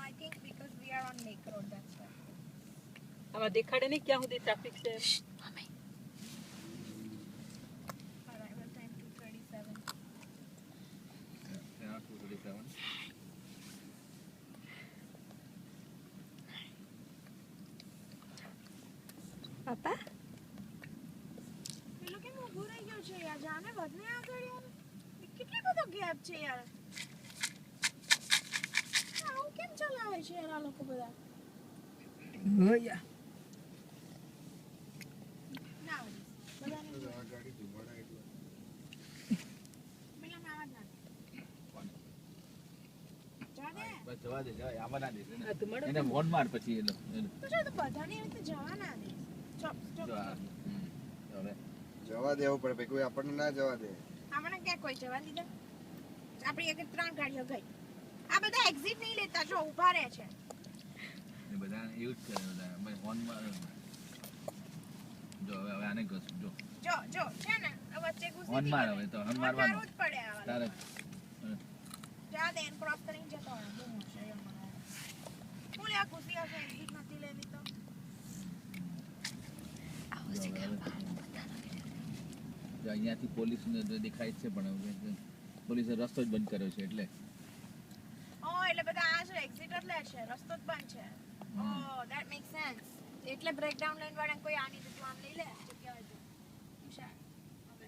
I think because we are on Lake Road, that's why. આમાં દેખાડે નહીં ક્યાં સુધી ટ્રાફિક છે. Arrival time 2:37. Yeah, 2:37. પાપા પેલો કેમ ઊભો રહી ગયો છે યાર? જાને વધને આગળ યાર. કેટલી બધો ગેપ છે યાર. આવું કેમ ચલાવે છે યાર આ લોકો બધા? હોયા ના બધાને આ ગાડી ધુમાડા એટલે પેલા નાવા ના જા દે. બસ જવા દે, જવા આવા ના દે ને. આ ધુમાડો એને ફોન માર પછી એનો તો જો તો બધાને એવી રીતે જવા ના દે. ચોપ ચોપ જો આ, હવે જવા દેવું પડે ભાઈ, કોઈ આપણને ના જવા દે. આમને ક્યાં કોઈ જવા દીધા? આપણી એક 3 ગાડીઓ ગઈ. આ બધા એક્ઝિટ નહીં લેતા, જો ઊભા રહે છે. એ બધા એવું જ કરે બધા. મેં ફોન માર જો હવે આને ઘસ જો જો છે ને આ વચ્ચે ઘૂસી ફોન માર હવે તો ફોન મારવાનો મારવું જ પડે આવા તારે જા દે એને ક્રોસ કરીને જતો રહે. બહુ હશે એમ મને. હું લે આ ઘૂસી હશે, એક્ઝિટ નથી લેવી તો. જો અહીંયાથી પોલીસ દેખાય જ છે પણ હવે પોલીસે રસ્તો જ બંધ કર્યો છે એટલે ઓ એટલે બધા આ છે એક્ઝિટ જ લે છે, રસ્તો જ બંધ છે. ઓ ધેટ મેક્સ સેન્સ. એટલે બ્રેકડાઉન લાઈન વાળા કોઈ આની જતું આમ લઈ લે જગ્યા હોય તો હુશાર. હવે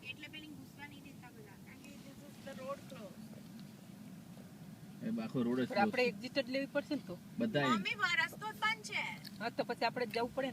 એટલે પેલી ઘૂસવા નહીં દેતા બધા, કારણ કે this is the road close. એ આખો રોડ જ આપણે એક્ઝિટ જ લેવી પડશે ને તો બધા મમ્મી રસ્તો જ બંધ છે. હા તો પછી આપણે જવું પડે ને.